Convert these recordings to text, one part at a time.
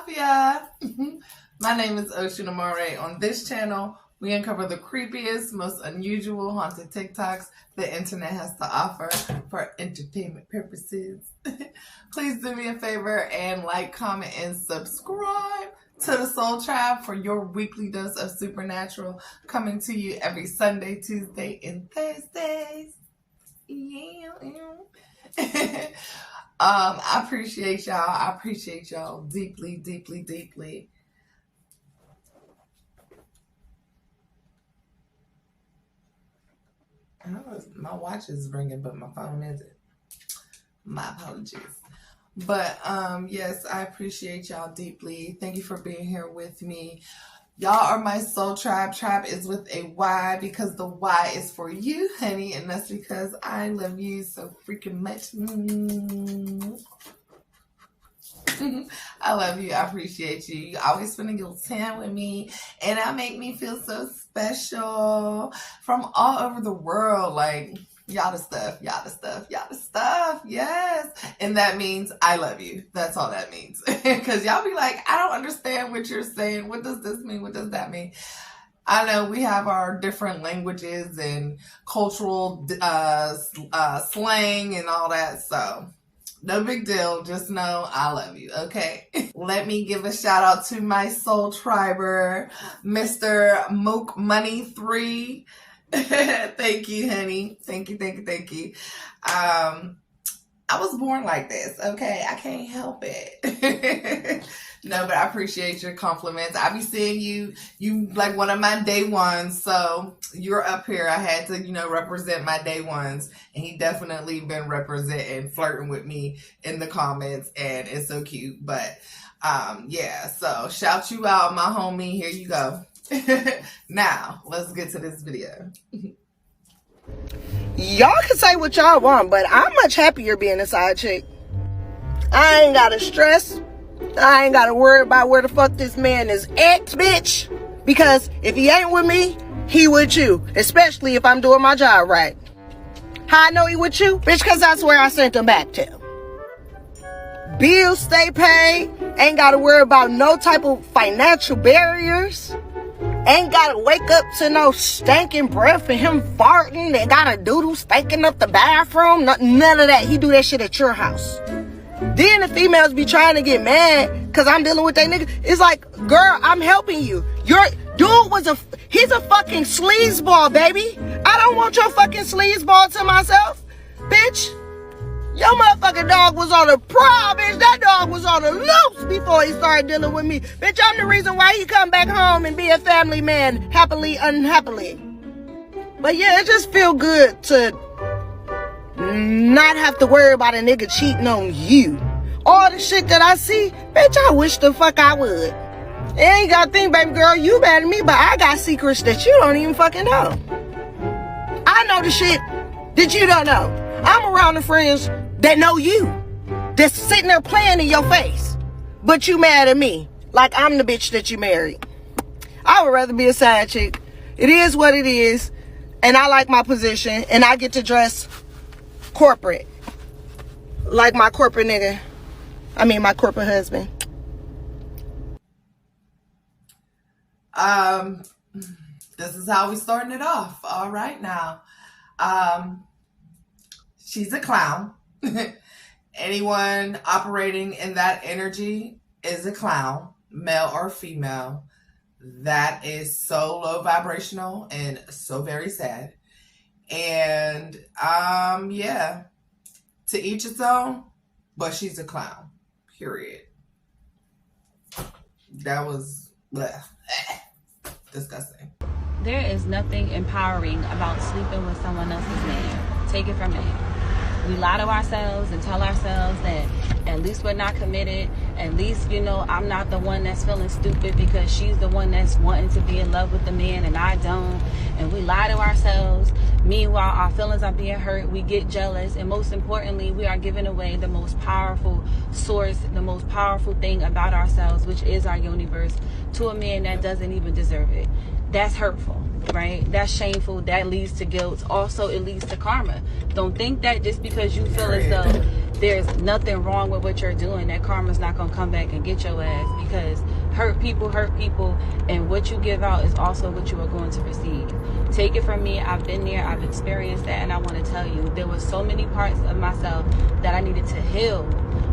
Mafia. My name is Oshun. On this channel, we uncover the creepiest, most unusual haunted TikToks the internet has to offer for entertainment purposes. Please do me a favor and like, comment, and subscribe to the Soul Tribe for your weekly dose of supernatural, coming to you every Sunday, Tuesday, and Thursdays. I appreciate y'all. I appreciate y'all deeply, deeply, deeply. My watch is ringing, but my phone isn't. My apologies. But yes, I appreciate y'all deeply. Thank you for being here with me. Y'all are my soul tribe. Tribe is with a Y because the Y is for you, honey. And that's because I love you so freaking much. I love you. I appreciate you. You always spending your time with me. And that make me feel so special from all over the world. Like, y'all the stuff, y'all the stuff, y'all the stuff. Yes. And that means I love you. That's all that means. Because y'all be like, I don't understand what you're saying. What does this mean? What does that mean? I know we have our different languages and cultural slang and all that. So no big deal. Just know I love you. Okay. Let me give a shout out to my soul triber, Mr. Mook Money 3. Thank you, honey. Thank you, thank you, thank you. I was born like this, okay? I can't help it. No, but I appreciate your compliments. I be seeing you like one of my day ones, so you're up here. I had to, represent my day ones, and he definitely been representing, flirting with me in the comments, and it's so cute. But yeah, so shout you out, my homie. Here you go. Now, let's get to this video. Y'all can say what y'all want, but I'm much happier being a side chick. I ain't gotta stress. I ain't gotta worry about where the fuck this man is at, bitch. Because if he ain't with me, he with you. Especially if I'm doing my job right. How I know he with you? Bitch, because that's where I sent him back to. Bills stay paid. Ain't gotta worry about no type of financial barriers. Ain't gotta wake up to no stinking breath and him farting and got a doodle stinking up the bathroom. None of that. He do that shit at your house. Then the females be trying to get mad because I'm dealing with that nigga. It's like, girl, I'm helping you. Your dude he's a fucking sleazeball, baby. I don't want your fucking sleazeball to myself. Bitch, your motherfucking dog was on a prowl, bitch. That dog was on a loose before he started dealing with me. Bitch, I'm the reason why he come back home and be a family man, happily, unhappily. But yeah, it just feel good to not have to worry about a nigga cheating on you. All the shit that I see, bitch, I wish the fuck I would. And ain't gotta think, baby girl, you mad at me, but I got secrets that you don't even fucking know. I know the shit that you don't know. I'm around the friends that know you, that's sitting there playing in your face, but you mad at me like I'm the bitch that you married. I would rather be a side chick. It is what it is, and I like my position, and I get to dress corporate like my corporate nigga. I mean my corporate husband. This is how we starting it off. All right now. She's a clown. Anyone operating in that energy is a clown, male or female. That is so low vibrational and so very sad. And yeah, to each its own, but she's a clown. Period. That was disgusting. There is nothing empowering about sleeping with someone else's man. Take it from me. We lie to ourselves and tell ourselves that at least we're not committed. At least, I'm not the one that's feeling stupid because she's the one that's wanting to be in love with the man and I don't. And we lie to ourselves. Meanwhile, our feelings are being hurt. We get jealous. And most importantly, we are giving away the most powerful source, the most powerful thing about ourselves, which is our universe, to a man that doesn't even deserve it. That's hurtful, right? That's shameful. That leads to guilt. Also, it leads to karma. Don't think that just because you feel as though there's nothing wrong with what you're doing. That karma's not gonna come back and get your ass, because hurt people, and what you give out is also what you are going to receive. Take it from me, I've been there, I've experienced that, and I want to tell you, there was so many parts of myself that I needed to heal,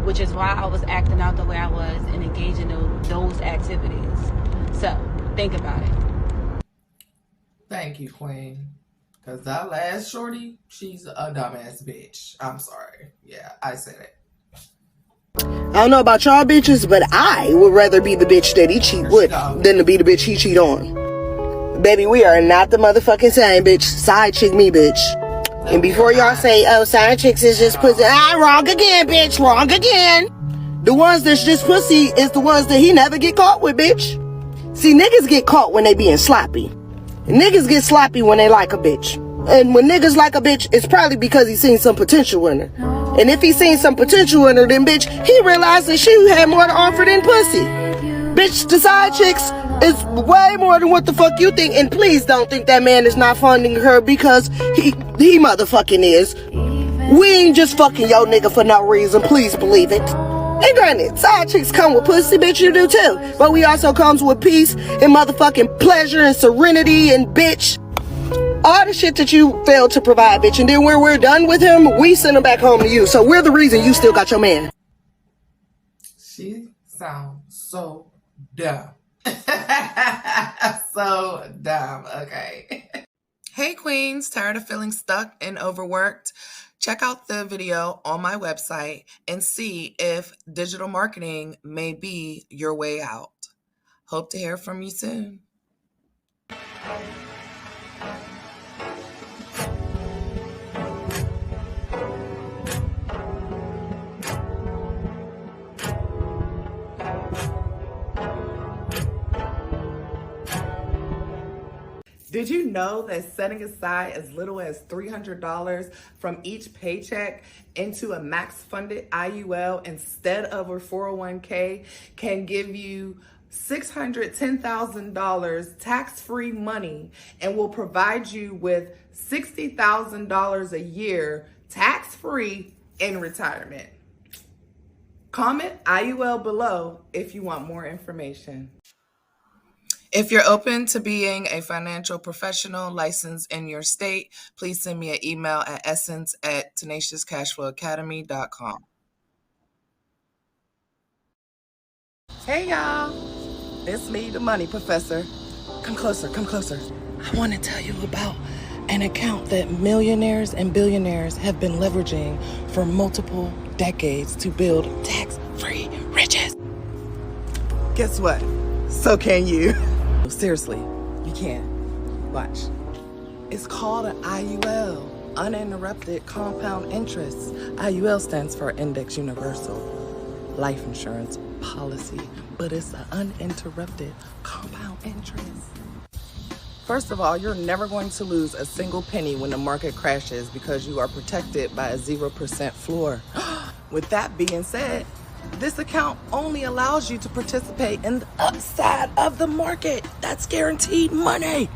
which is why I was acting out the way I was and engaging in those activities. So, think about it. Thank you, Queen. Because that last shorty, she's a dumbass bitch. I'm sorry. Yeah, I said it. I don't know about y'all bitches, but I would rather be the bitch that he cheat with than to be the bitch he cheat on. Baby, we are not the motherfucking same, bitch. Side chick me, bitch. And before y'all say, oh, side chicks is just pussy. Wrong again, bitch. Wrong again. The ones that's just pussy is the ones that he never get caught with, bitch. See, niggas get caught when they being sloppy. Niggas get sloppy when they like a bitch. And when niggas like a bitch, it's probably because he seen some potential in her. And if he seen some potential in her, then bitch, he realized that she had more to offer than pussy. Bitch, the side chicks is way more than what the fuck you think. And please don't think that man is not funding her, because he motherfucking is. We ain't just fucking your nigga for no reason. Please believe it. And granted, side chicks come with pussy, bitch, you do too. But we also comes with peace and motherfucking pleasure and serenity and bitch, all the shit that you failed to provide, bitch. And then when we're done with him, we send him back home to you. So we're the reason you still got your man. She sounds so dumb. So dumb. Okay. Hey, queens. Tired of feeling stuck and overworked? Check out the video on my website and see if digital marketing may be your way out. Hope to hear from you soon. Did you know that setting aside as little as $300 from each paycheck into a max-funded IUL instead of a 401k can give you $610,000 tax-free money and will provide you with $60,000 a year tax-free in retirement? Comment IUL below if you want more information. If you're open to being a financial professional licensed in your state, please send me an email at essence@tenaciouscashflowacademy.com. Hey, y'all. It's me, the money professor. Come closer, come closer. I want to tell you about an account that millionaires and billionaires have been leveraging for multiple decades to build tax-free riches. Guess what? So can you. Seriously, you can. Watch. It's called an IUL, uninterrupted compound interest. IUL stands for Index Universal Life Insurance Policy, but it's an uninterrupted compound interest. First of all, you're never going to lose a single penny when the market crashes because you are protected by a 0% floor. With that being said, this account only allows you to participate in the upside of the market. That's guaranteed money.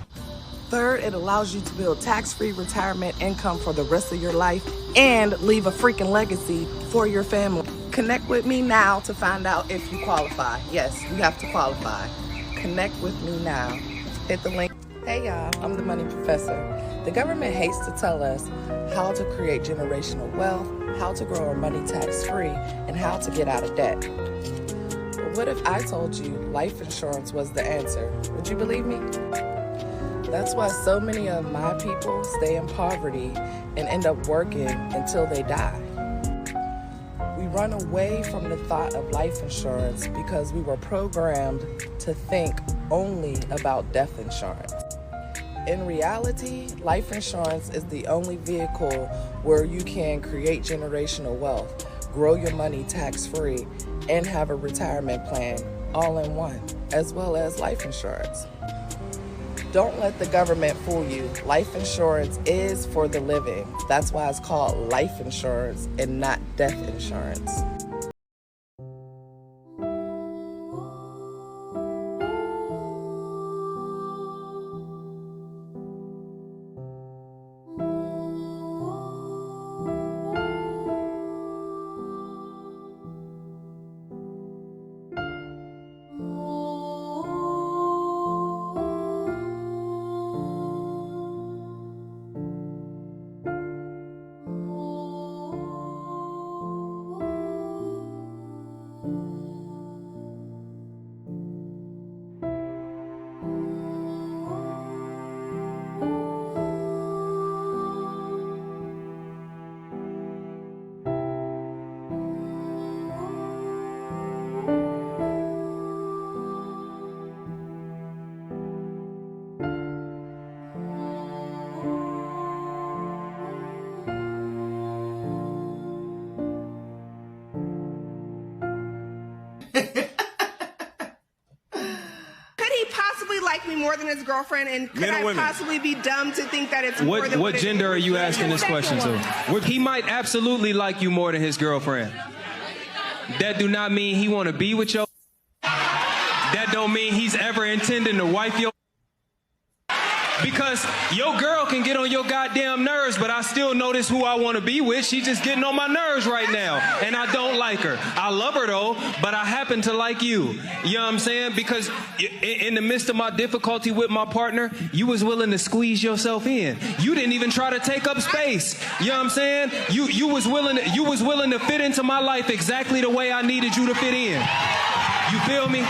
Third, it allows you to build tax-free retirement income for the rest of your life and leave a freaking legacy for your family. Connect with me now to find out if you qualify. Yes, you have to qualify. Connect with me now. Hit the link. Hey y'all, I'm the money professor. The government hates to tell us how to create generational wealth, how to grow our money tax-free, and how to get out of debt. But what if I told you life insurance was the answer? Would you believe me? That's why so many of my people stay in poverty and end up working until they die. We run away from the thought of life insurance because we were programmed to think only about death insurance. In reality, life insurance is the only vehicle where you can create generational wealth, grow your money tax-free, and have a retirement plan all in one, as well as life insurance. Don't let the government fool you. Life insurance is for the living. That's why it's called life insurance and not death insurance. more than his girlfriend? And could Men or I women? possibly be dumb to think that it's more than What it gender is? are you asking this question to? He might absolutely like you more than his girlfriend. That do not mean he want to be with your. That don't mean he's ever intending to wife your. Because your girl can get on your goddamn nerves, but I still know this who I want to be with. She's just getting on my nerves right now, and I don't like her. I love her though, but I happen to like you. You know what I'm saying? Because in the midst of my difficulty with my partner, you was willing to squeeze yourself in. You didn't even try to take up space. You know what I'm saying? You was willing to fit into my life exactly the way I needed you to fit in. You feel me?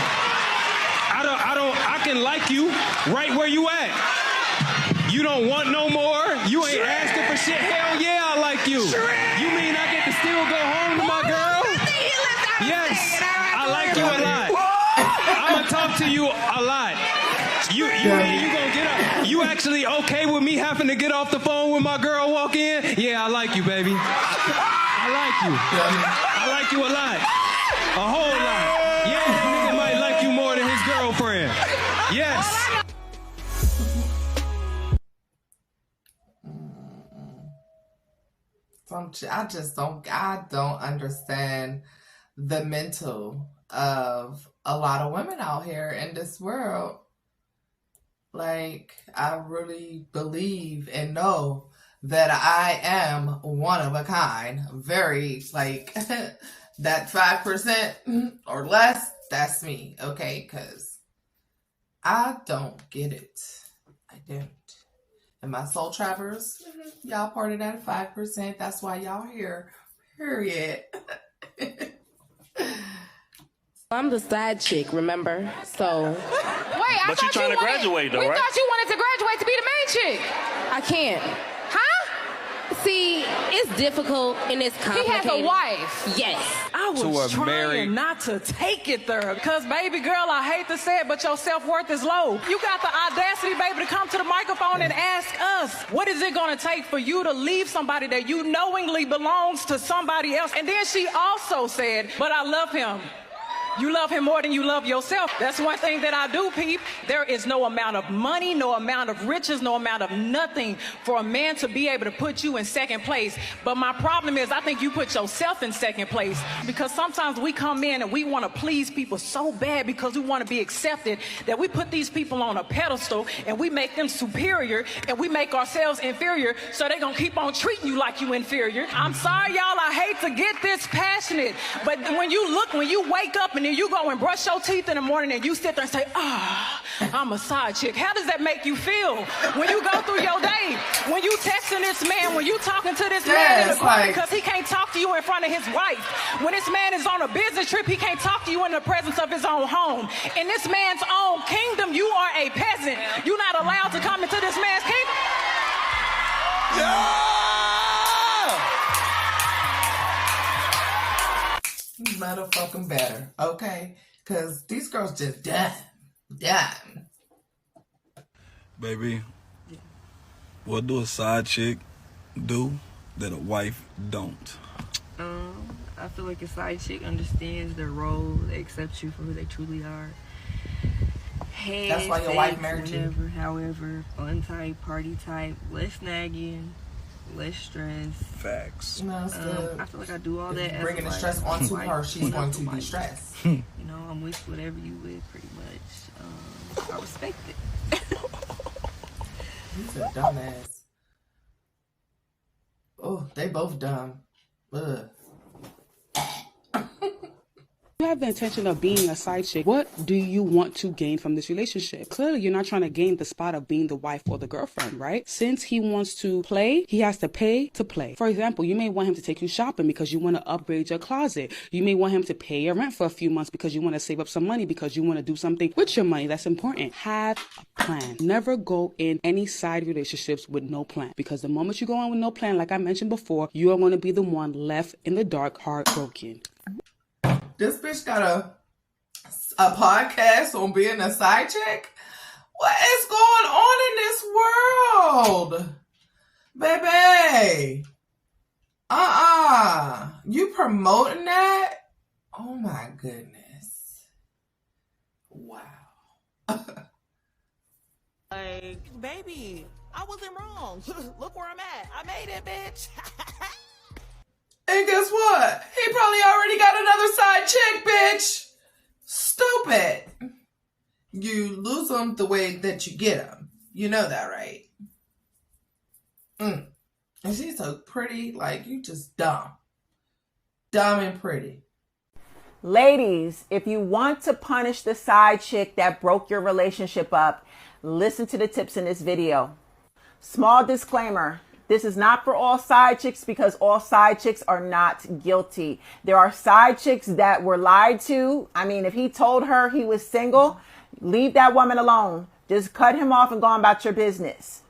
I can like you right where you at. You don't want no more? You ain't asking for shit? Hell yeah, I like you. You mean I get to still go home to my girl? Yes, I like you a lot. I'm gonna talk to you a lot. You gonna get up? You actually okay with me having to get off the phone when my girl walk in? Yeah, I like you, baby. I like you. I like you a lot. A whole lot. Yeah, this nigga might like you more than his girlfriend. Yes. I don't understand the mental of a lot of women out here in this world. Like, I really believe and know that I am one of a kind. Very, like, that 5% or less, that's me, okay? Because I don't get it. I don't. And my soul travelers, y'all part of that 5%. That's why y'all here. Period. I'm the side chick, remember? So. Wait, I But thought you trying to graduate, though, we right? thought you wanted to graduate to be the main chick. I can't. Huh? See, it's difficult and it's He complicated. has a wife. Yes. I was To a trying married- not to take it there. Because, baby girl, I hate to say it, but your self-worth is low. You got the audacity, baby, to come to the microphone and ask us, what is it going to take for you to leave somebody that you knowingly belongs to somebody else? And then she also said, but I love him. You love him more than you love yourself. That's one thing that I do, peep. There is no amount of money, no amount of riches, no amount of nothing for a man to be able to put you in second place. But my problem is I think you put yourself in second place, because sometimes we come in and we want to please people so bad because we want to be accepted that we put these people on a pedestal and we make them superior and we make ourselves inferior, so they're going to keep on treating you like you inferior. I'm sorry, y'all. I hate to get this passionate, but when you wake up and then you go and brush your teeth in the morning and you sit there and say, I'm a side chick. How does that make you feel? When you go through your day, when you texting this man, when you talking to this man in the car because he can't talk to you in front of his wife. When this man is on a business trip, he can't talk to you in the presence of his own home. In this man's own kingdom, you are a peasant. You're not allowed to come into this man's kingdom. You motherfucking better, okay? Because these girls just done. Baby, what do a side chick do that a wife don't? I feel like a side chick understands their role. They accept you for who they truly are. Hey, That's why your wife married you. However, fun type, party type, less nagging, less stress. Facts. You know, I feel like I do all if that. you're as bringing a the stress wife. onto Wife, her, she's going to be wife. stressed. You know, I'm with whatever you with, pretty much. I respect it. He's a dumbass. Oh, they both dumb. Ugh. You have the intention of being a side chick. What do you want to gain from this relationship? Clearly, you're not trying to gain the spot of being the wife or the girlfriend, right? Since he wants to play, he has to pay to play. For example, you may want him to take you shopping because you want to upgrade your closet. You may want him to pay your rent for a few months because you want to save up some money because you want to do something with your money. That's important. Have a plan. Never go in any side relationships with no plan, because the moment you go on with no plan, like I mentioned before, you are going to be the one left in the dark, heartbroken. This bitch got a podcast on being a side chick? What is going on in this world? Baby. You promoting that? Oh my goodness. Wow. Like, baby, I wasn't wrong. Look where I'm at. I made it, bitch. And guess what? He probably already got another side chick, bitch. Stupid. You lose them the way that you get them. You know that, right? And she's so pretty. Like, you just dumb. Dumb and pretty. Ladies, if you want to punish the side chick that broke your relationship up, listen to the tips in this video. Small disclaimer. This is not for all side chicks because all side chicks are not guilty. There are side chicks that were lied to. I mean, if he told her he was single, leave that woman alone. Just cut him off and go on about your business.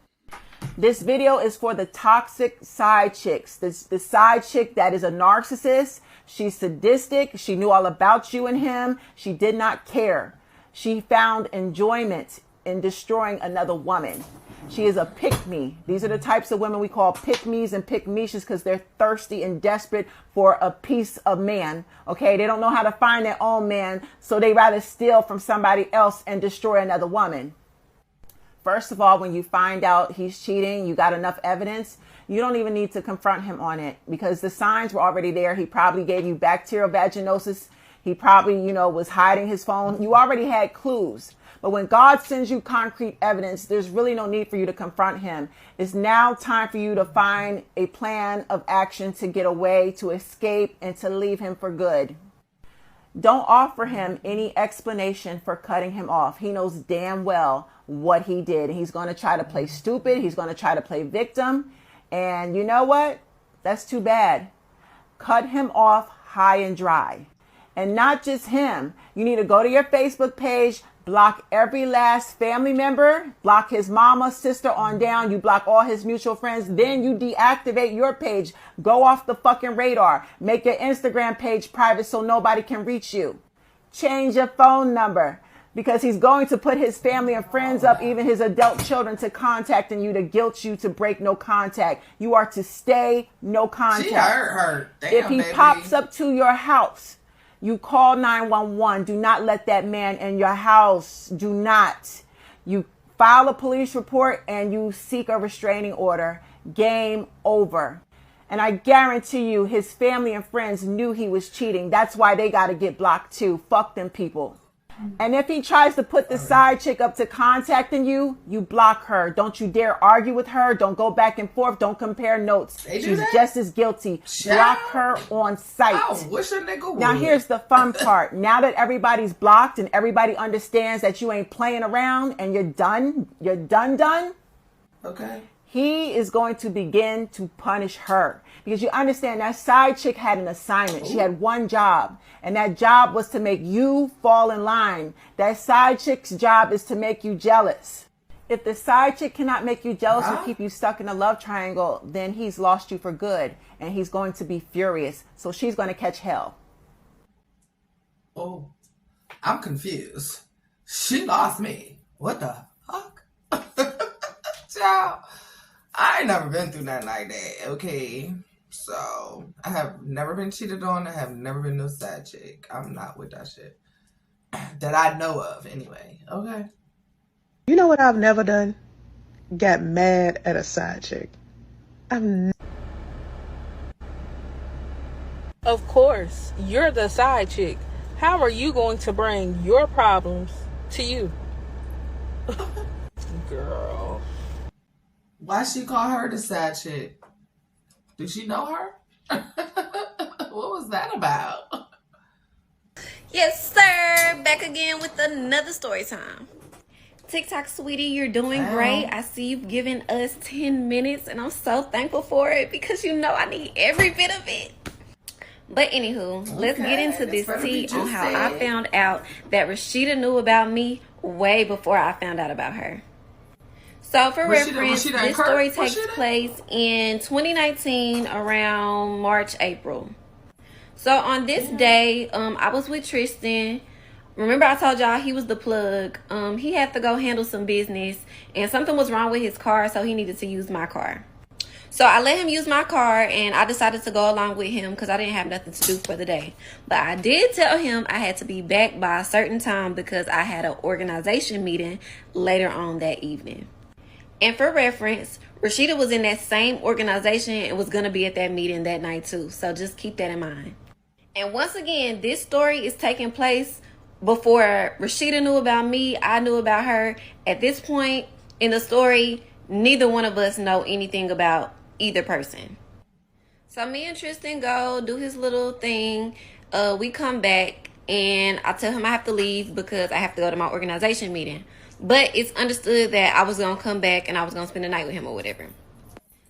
This video is for the toxic side chicks. The side chick that is a narcissist. She's sadistic. She knew all about you and him. She did not care. She found enjoyment in destroying another woman. She is a pick-me. These are the types of women we call pick-me's and pick-meishes because they're thirsty and desperate for a piece of man. Okay, they don't know how to find their own man, so they rather steal from somebody else and destroy another woman. First of all, when you find out he's cheating, you got enough evidence, you don't even need to confront him on it because the signs were already there. He probably gave you bacterial vaginosis. He probably, was hiding his phone. You already had clues. But when God sends you concrete evidence, there's really no need for you to confront him. It's now time for you to find a plan of action to get away, to escape, and to leave him for good. Don't offer him any explanation for cutting him off. He knows damn well what he did. He's going to try to play stupid. He's going to try to play victim. And you know what? That's too bad. Cut him off high and dry. And not just him. You need to go to your Facebook page, block every last family member, block his mama, sister on down. You block all his mutual friends. Then you deactivate your page. Go off the fucking radar. Make your Instagram page private so nobody can reach you. Change your phone number because he's going to put his family and friends up, even his adult children, to contacting you to guilt you to break no contact. You are to stay no contact. She hurt. Damn, if he baby. pops up to your house, you call 911. Do not let that man in your house. Do not. You file a police report and you seek a restraining order. Game over. And I guarantee you his family and friends knew he was cheating. That's why they got to get blocked too. Fuck them people. And if he tries to put the side chick up to contacting you, you block her. Don't you dare argue with her. Don't go back and forth. Don't compare notes. She's just as guilty. Block her on sight. I wish a nigga would. Now here's the fun part. Now that everybody's blocked and everybody understands that you ain't playing around and you're done. Okay. He is going to begin to punish her because you understand that side chick had an assignment. She had one job, and that job was to make you fall in line. That side chick's job is to make you jealous. If the side chick cannot make you jealous or keep you stuck in a love triangle, then he's lost you for good, and he's going to be furious. So she's going to catch hell. Oh, I'm confused. She lost me. What the fuck? Child. I ain't never been through nothing like that, okay? So, I have never been cheated on. I have never been no side chick. I'm not with that shit. That I know of, anyway. Okay? You know what I've never done? Got mad at a side chick. Of course, you're the side chick. How are you going to bring your problems to you? Girl. Why she call her the side chick? Do she know her? What was that about? Yes, sir. Back again with another story time. TikTok sweetie, you're doing great. I see you've given us 10 minutes and I'm so thankful for it because you know I need every bit of it. But anywho, let's get into this tea on how I found out that Rashida knew about me way before I found out about her. So for reference, this story takes place in 2019 around March, April. So on this day, I was with Tristan. Remember I told y'all he was the plug. He had to go handle some business and something was wrong with his car, so he needed to use my car. So I let him use my car, and I decided to go along with him because I didn't have nothing to do for the day. But I did tell him I had to be back by a certain time because I had an organization meeting later on that evening. And for reference, Rashida was in that same organization and was going to be at that meeting that night too. So just keep that in mind. And once again, this story is taking place before Rashida knew about me. I knew about her. At this point in the story, neither one of us know anything about either person. So me and Tristan go do his little thing. We come back and I tell him I have to leave because I have to go to my organization meeting. But it's understood that I was going to come back and I was going to spend the night with him or whatever.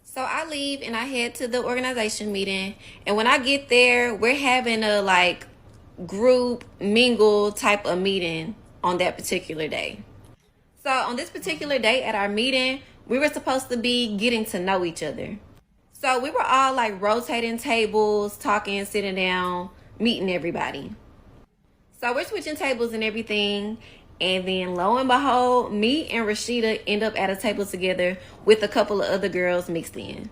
So I leave and I head to the organization meeting. And when I get there, we're having a group mingle type of meeting on that particular day. So on this particular day at our meeting, we were supposed to be getting to know each other. So we were all rotating tables, talking, sitting down, meeting everybody. So we're switching tables and everything. And then lo and behold, me and Rashida end up at a table together with a couple of other girls mixed in.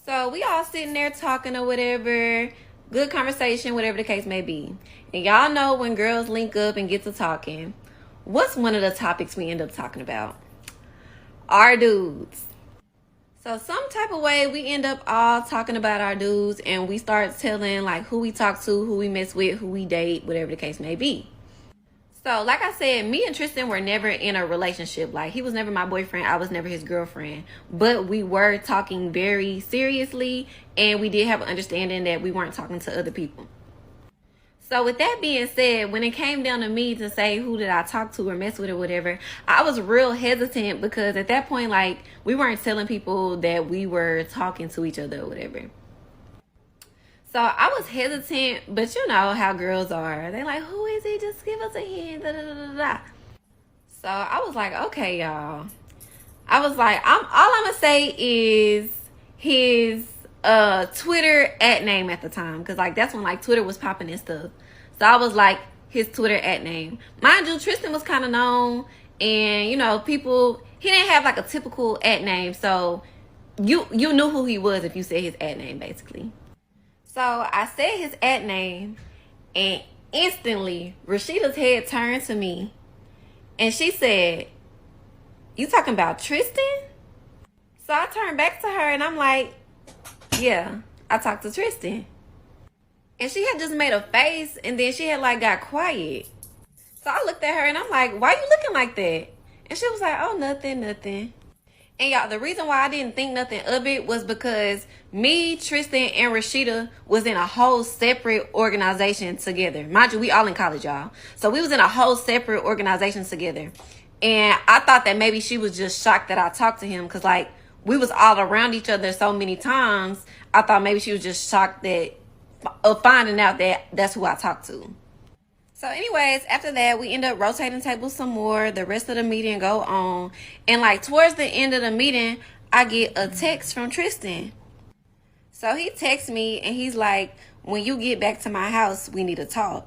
So we all sitting there talking or whatever, good conversation, whatever the case may be. And y'all know when girls link up and get to talking, what's one of the topics we end up talking about? Our dudes. So some type of way we end up all talking about our dudes and we start telling who we talk to, who we mess with, who we date, whatever the case may be. So like I said, me and Tristan were never in a relationship. He was never my boyfriend. I was never his girlfriend. But we were talking very seriously and we did have an understanding that we weren't talking to other people. So with that being said, when it came down to me to say who did I talk to or mess with or whatever, I was real hesitant because at that point, we weren't telling people that we were talking to each other or whatever. So I was hesitant, but you know how girls are. They who is he? Just give us a hint. Da, da, da, da, da. So I was okay, y'all. I was all I'm going to say is his Twitter @name at the time. Because that's when Twitter was popping and stuff. So I was his Twitter @name. Mind you, Tristan was kind of known. And, people, he didn't have a typical @name. So you knew who he was if you said his @name, basically. So I said his @name, and instantly Rashida's head turned to me, and she said, "You talking about Tristan?" So I turned back to her, and I'm "Yeah, I talked to Tristan." And she had just made a face, and then she had got quiet. So I looked at her, and I'm "Why you looking like that?" And she was "Oh, nothing." And y'all, the reason why I didn't think nothing of it was because me, Tristan, and Rashida was in a whole separate organization together. Mind you, we all in college, y'all. So we was in a whole separate organization together. And I thought that maybe she was just shocked that I talked to him because, we was all around each other so many times. I thought maybe she was just shocked of finding out that that's who I talked to. So anyways, after that, we end up rotating tables some more. The rest of the meeting go on. And towards the end of the meeting, I get a text from Tristan. So he texts me and he's "When you get back to my house, we need to talk."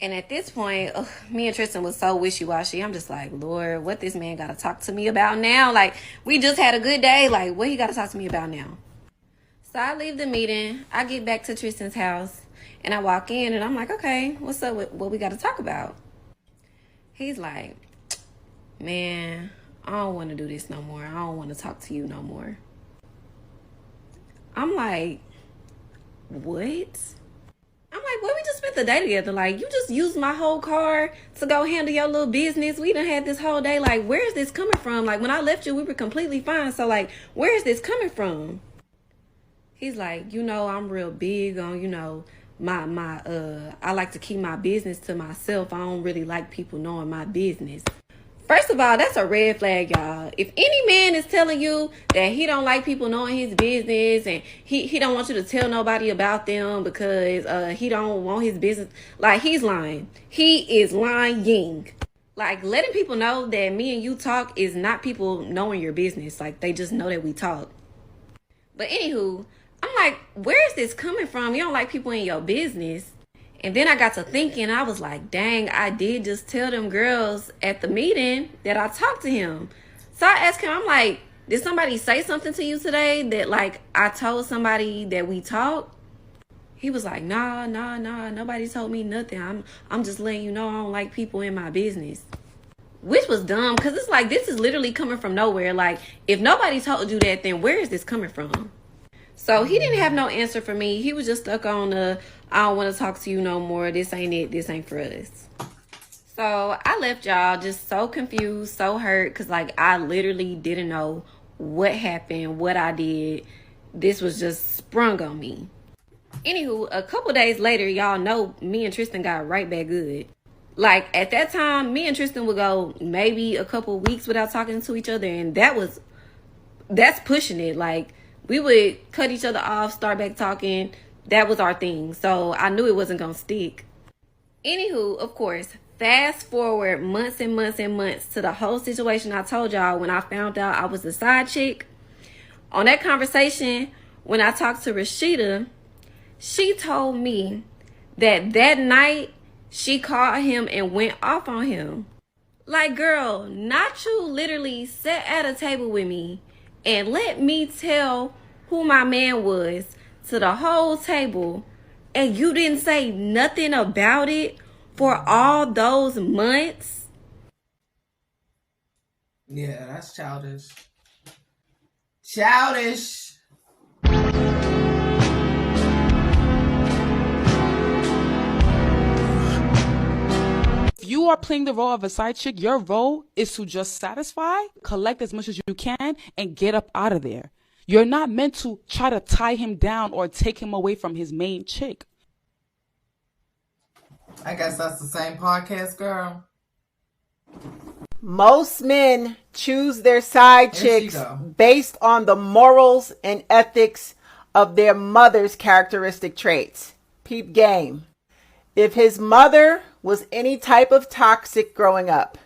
And at this point, me and Tristan was so wishy-washy. I'm just Lord, what this man got to talk to me about now? We just had a good day. What he got to talk to me about now? So I leave the meeting. I get back to Tristan's house. And I walk in and I'm okay, what's up with what we got to talk about? He's man, I don't want to do this no more. I don't want to talk to you no more. I'm what? I'm well, we just spent the day together. You just used my whole car to go handle your little business. We done had this whole day. Where is this coming from? When I left you, we were completely fine. So where is this coming from? He's I'm real big on, I like to keep my business to myself. I don't really like people knowing my business. First of all, that's a red flag, y'all. If any man is telling you that he don't like people knowing his business and he don't want you to tell nobody about them because he don't want his business, he's lying. He is lying. Letting people know that me and you talk is not people knowing your business. They just know that we talk. But anywho, I'm where is this coming from? You don't like people in your business. And then I got to thinking, I was dang, I did just tell them girls at the meeting that I talked to him. So I asked him, I'm did somebody say something to you today that, like, I told somebody that we talked? He was like, nah, nobody told me nothing. I'm just letting you know I don't like people in my business. Which was dumb, because it's like, this is literally coming from nowhere. Like, if nobody told you that, then where is this coming from? So he didn't have no answer for me. He was just stuck on I don't want to talk to you no more. This ain't it. This ain't for us. So I left y'all just so confused, so hurt, because, like, I literally didn't know what happened, what I did. This was just sprung on me. Anywho, a couple days later, y'all know me and Tristan got right back good. Like, at that time, me and Tristan would go maybe a couple weeks without talking to each other, and that's pushing it. Like, we would cut each other off, start back talking. That was our thing. So I knew it wasn't gonna stick. Anywho, of course, fast forward months and months and months to the whole situation I told y'all when I found out I was the side chick. On that conversation, when I talked to Rashida, she told me that night she called him and went off on him. Like, girl, not you literally sat at a table with me and let me tell who my man was to the whole table, and you didn't say nothing about it for all those months? Yeah, that's childish. Childish. If you are playing the role of a side chick, your role is to just satisfy, collect as much as you can, and get up out of there. You're not meant to try to tie him down or take him away from his main chick. I guess that's the same podcast, girl. Most men choose their side chicks based on the morals and ethics of their mother's characteristic traits. Peep game. If his mother was any type of toxic growing up,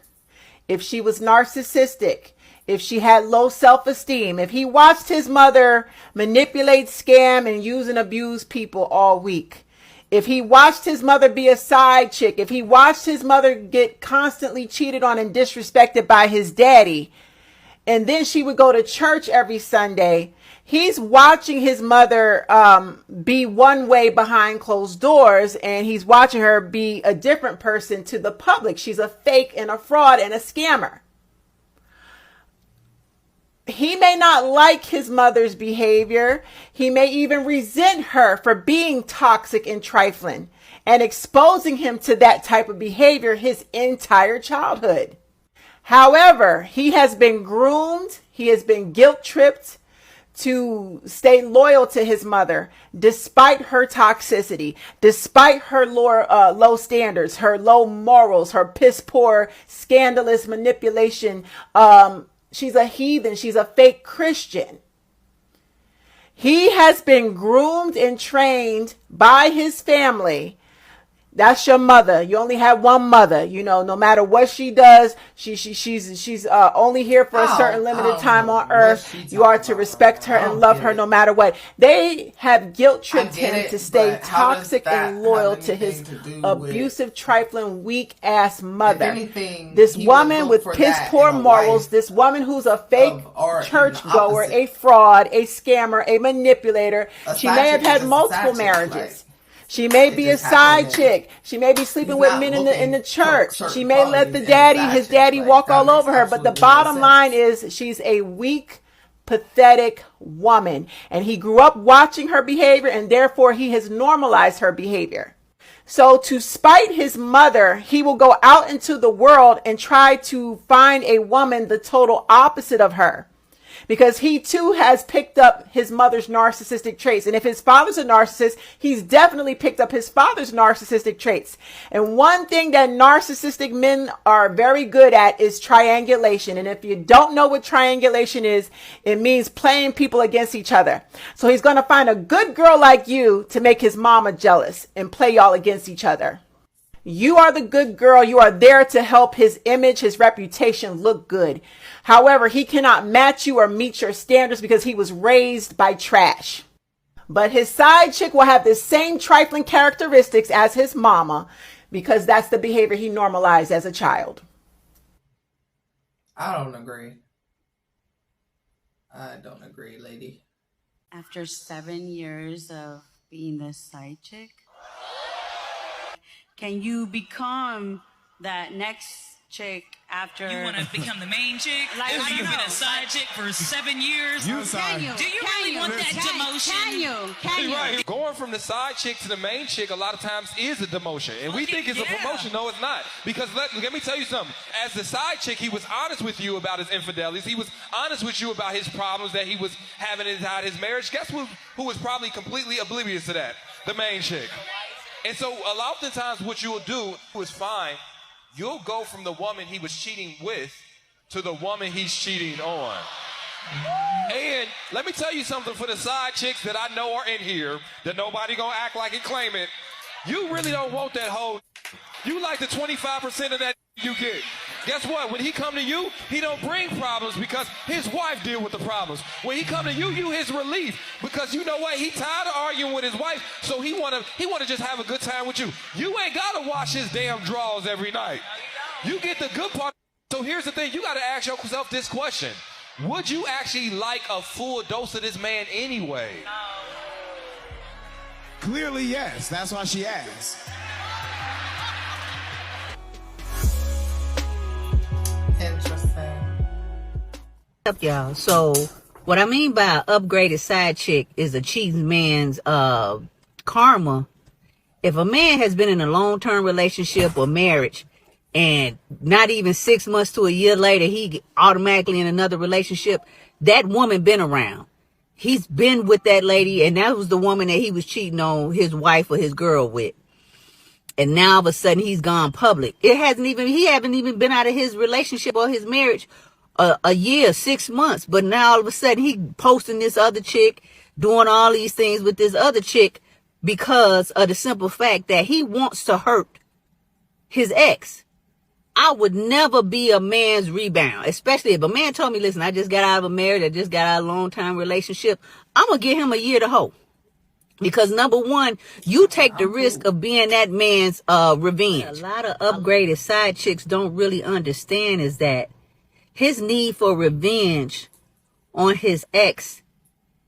if she was narcissistic, if she had low self-esteem, if he watched his mother manipulate, scam, and use and abuse people all week, if he watched his mother be a side chick, if he watched his mother get constantly cheated on and disrespected by his daddy, and then she would go to church every Sunday, he's watching his mother be one way behind closed doors, and he's watching her be a different person to the public. She's a fake and a fraud and a scammer. He may not like his mother's behavior. He may even resent her for being toxic and trifling and exposing him to that type of behavior his entire childhood. However, he has been groomed. He has been guilt-tripped to stay loyal to his mother, despite her toxicity, despite her low standards, her low morals, her piss-poor, scandalous manipulation. She's a heathen. She's a fake Christian. He has been groomed and trained by his family. That's your mother. You only have one mother. You know, no matter what she does, she's only here for a certain limited time on earth. You are to respect her and love her no matter what. They have guilt tripped him to stay toxic and loyal to his abusive, trifling, weak ass mother. This woman with piss poor morals, this woman who's a fake churchgoer, a fraud, a scammer, a manipulator. She may have had multiple marriages. She may be a side chick. She may be sleeping with men in the church. She may let his daddy walk all over her. But the bottom line is she's a weak, pathetic woman. And he grew up watching her behavior, and therefore he has normalized her behavior. So to spite his mother, he will go out into the world and try to find a woman the total opposite of her. Because he too has picked up his mother's narcissistic traits. And if his father's a narcissist, he's definitely picked up his father's narcissistic traits. And one thing that narcissistic men are very good at is triangulation. And if you don't know what triangulation is, it means playing people against each other. So he's going to find a good girl like you to make his mama jealous and play y'all against each other. You are the good girl. You are there to help his image, his reputation look good. However, he cannot match you or meet your standards because he was raised by trash. But his side chick will have the same trifling characteristics as his mama because that's the behavior he normalized as a child. I don't agree. I don't agree, lady. After 7 years of being the side chick, can you become that next chick after? You want to become the main chick? Like, After I you've don't been know. a side chick for 7 years? You Can you? Do you really want that demotion? Can you? Right. Going from the side chick to the main chick a lot of times is a demotion. And we think it's a promotion. No, it's not. Because let me tell you something. As the side chick, he was honest with you about his infidelities. He was honest with you about his problems that he was having inside his marriage. Guess who was probably completely oblivious to that? The main chick. And so a lot of times what you'll do is fine. You'll go from the woman he was cheating with to the woman he's cheating on. And let me tell you something for the side chicks that I know are in here, that nobody gonna act like and claim it. You really don't want that whole. You like the 25% of that you get. Guess what? When he come to you, he don't bring problems because his wife deal with the problems. When he come to you, you his relief because you know what? He tired of arguing with his wife, so he wanna just have a good time with you. You ain't gotta wash his damn drawers every night. You get the good part. So here's the thing: you gotta ask yourself this question: would you actually like a full dose of this man anyway? Clearly, yes. That's why she asked. Interesting. Up, y'all. So what I mean by an upgraded side chick is a cheating man's karma. If a man has been in a long-term relationship or marriage and not even 6 months to a year later, he automatically in another relationship, that woman been around. He's been with that lady, and that was the woman that he was cheating on his wife or his girl with. And now all of a sudden he's gone public. He haven't even been out of his relationship or his marriage a year, 6 months. But now all of a sudden he posting this other chick, doing all these things with this other chick because of the simple fact that he wants to hurt his ex. I would never be a man's rebound, especially if a man told me, listen, I just got out of a marriage, I just got out of a long-time relationship. I'm going to give him a year to hope. Because number one, you take the risk of being that man's revenge. A lot of upgraded side chicks don't really understand is that his need for revenge on his ex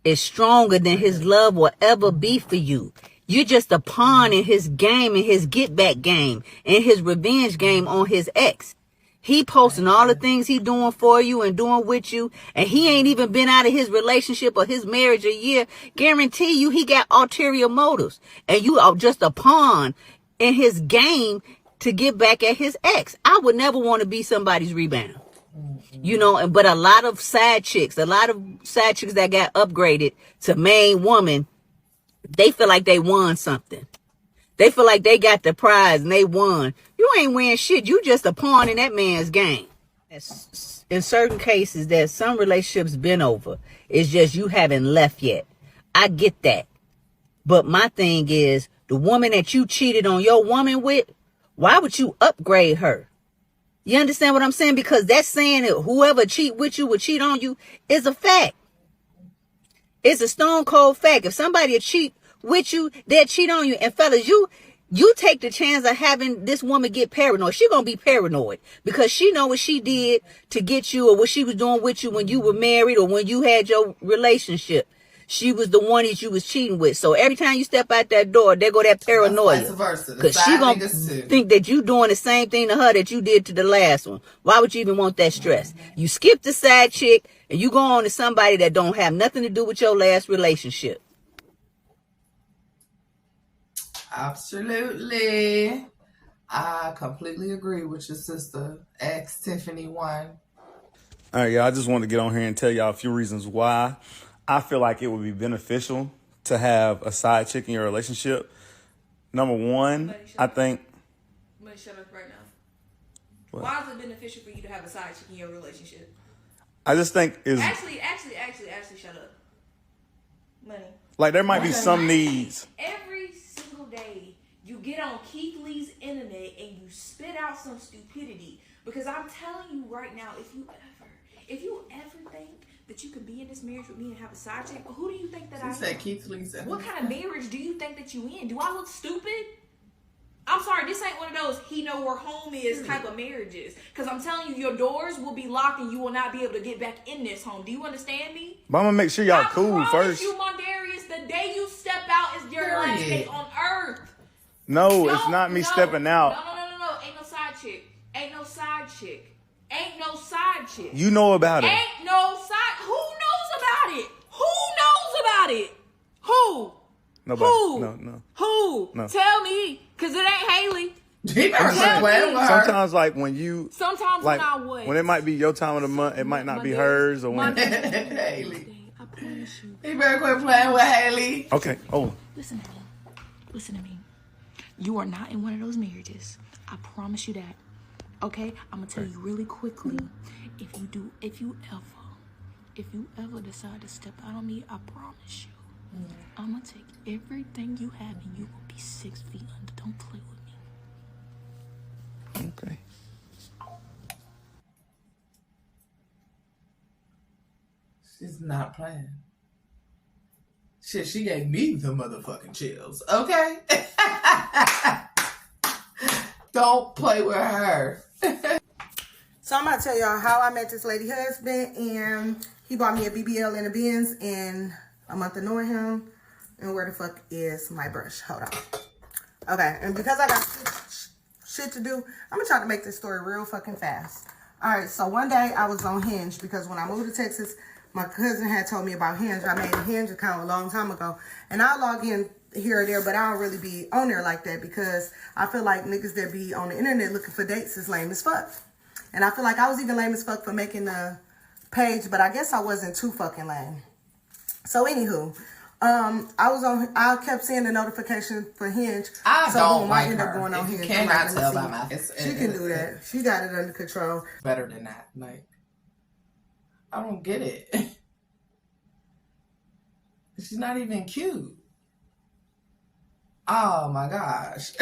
is stronger than his love will ever be for you. You're just a pawn in his game, in his get back game, in his revenge game on his ex. He posting all the things he doing for you and doing with you, and he ain't even been out of his relationship or his marriage a year. Guarantee you he got ulterior motives, and you are just a pawn in his game to get back at his ex. I would never want to be somebody's rebound. You know, but a lot of side chicks that got upgraded to main woman, they feel like they won something. They feel like they got the prize and they won. You ain't win shit. You just a pawn in that man's game. In certain cases that some relationships been over, it's just you haven't left yet. I get that. But my thing is, the woman that you cheated on your woman with, why would you upgrade her? You understand what I'm saying? Because that's saying that whoever cheat with you will cheat on you is a fact. It's a stone cold fact. If somebody cheat with you, they'll cheat on you. And fellas, you take the chance of having this woman get paranoid. She gonna be paranoid because she know what she did to get you or what she was doing with you when you were married or when you had your relationship. She was the one that you was cheating with. So every time you step out that door, there go that paranoia. Because she gonna think that you doing the same thing to her that you did to the last one. Why would you even want that stress? You skip the side chick and you go on to somebody that don't have nothing to do with your last relationship. Absolutely. I completely agree with your sister. Ex Tiffany one. All right, y'all. I just wanted to get on here and tell y'all a few reasons why I feel like it would be beneficial to have a side chick in your relationship. Number one, I think. I'm gonna shut up right now. What? Why is it beneficial for you to have a side chick in your relationship? I just think is actually shut up. Money. Like there might be some needs. Every single day you get on Keith Lee's internet and you spit out some stupidity. Because I'm telling you right now, if you ever think that you can be in this marriage with me and have a side chick, who do you think that I am? Said Keith Lee said. What kind of marriage do you think that you in? Do I look stupid? I'm sorry, this ain't one of those he know where home is type of marriages. Because I'm telling you, your doors will be locked and you will not be able to get back in this home. Do you understand me? But I'm gonna make sure y'all cool first. I promise you, Mondarius, the day you step out is your last day on earth. No, it's not me stepping out. No. Ain't no side chick. Ain't no side chick. Ain't no side chick. You know about it. Ain't no side. Who knows about it? Who knows about it? Who? Nobody. Who? No. Who? No. Tell me, because it ain't Haley. Sometimes, like when you, sometimes like, when I would, when it might be your time of the month, it might not be hers or when. Haley. I promise you. You better quit playing with Haley. Okay. Oh. Listen to me. Listen to me. You are not in one of those marriages. I promise you that. Okay? I'm gonna tell you really quickly. If you ever decide to step out on me, I promise you, I'm gonna take everything you have and you will be 6 feet under. Don't play with me. Okay. She's not playing. Shit, she gave me the motherfucking chills. Okay? Don't play with her. So I'm gonna tell y'all how I met this lady husband, and he bought me a BBL and a Benz in a month of knowing him. And where the fuck is my brush? Hold on. Okay, and because I got shit to do, I'm gonna try to make this story real fucking fast. Alright, so one day I was on Hinge because when I moved to Texas, my cousin had told me about Hinge. I made a Hinge account a long time ago. And I log in here or there, but I don't really be on there like that because I feel like niggas that be on the internet looking for dates is lame as fuck. And I feel like I was even lame as fuck for making a page, but I guess I wasn't too fucking lame. So anywho, I kept seeing the notification for Hinge. I ended up going on Hinge. Cannot tell by my face. She can do that. She got it under control. Better than that. Like, I don't get it. She's not even cute. Oh my gosh.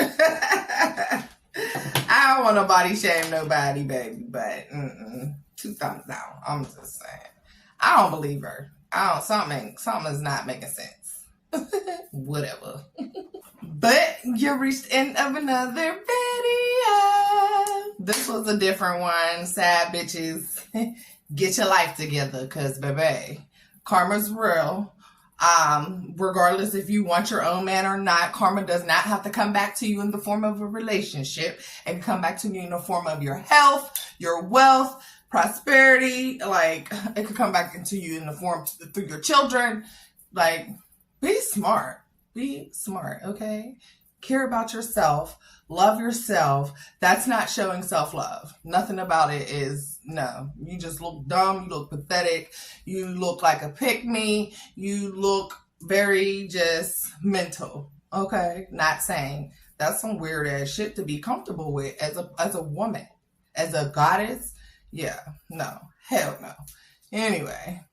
I don't want to body shame nobody, baby, but 2 thumbs down. I'm just saying. I don't believe her. Something is not making sense. Whatever. But you reached the end of another video. This was a different one. Sad bitches. Get your life together, because baby, karma's real. Regardless if you want your own man or not, karma does not have to come back to you in the form of a relationship. It can come back to you in the form of your health, your wealth, prosperity. Like, it could come back into you in the form through your children. Like, be smart. Be smart, okay? Care about yourself. Love yourself. That's not showing self-love. Nothing about it is, no. You just look dumb. You look pathetic. You look like a pick-me. You look very just mental, okay? Not saying. That's some weird-ass shit to be comfortable with as a woman. As a goddess. Yeah, no. Hell no. Anyway.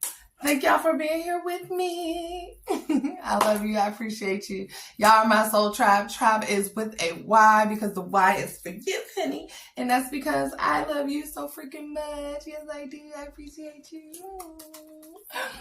Thank y'all for being here with me. I love you. I appreciate you. Y'all are my soul tribe. Tribe is with a Y because the Y is for you, honey. And that's because I love you so freaking much. Yes, I do. I appreciate you.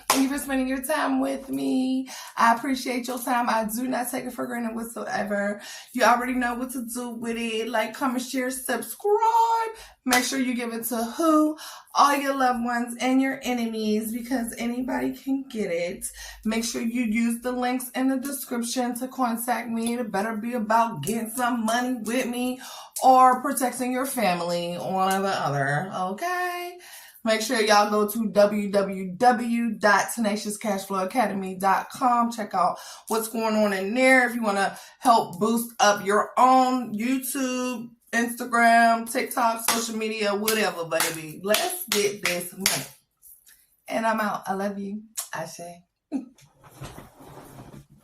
Thank you for spending your time with me. I appreciate your time. I do not take it for granted whatsoever. You already know what to do with it. Like, comment, share, subscribe. Make sure you give it to who? All your loved ones and your enemies, because anybody can get it. Make sure you use the links in the description to contact me. It better be about getting some money with me or protecting your family, one or the other, okay? Make sure y'all go to www.tenaciouscashflowacademy.com. Check out what's going on in there if you want to help boost up your own YouTube, Instagram, TikTok, social media, whatever, baby. Let's get this money. And I'm out. I love you. Ashe.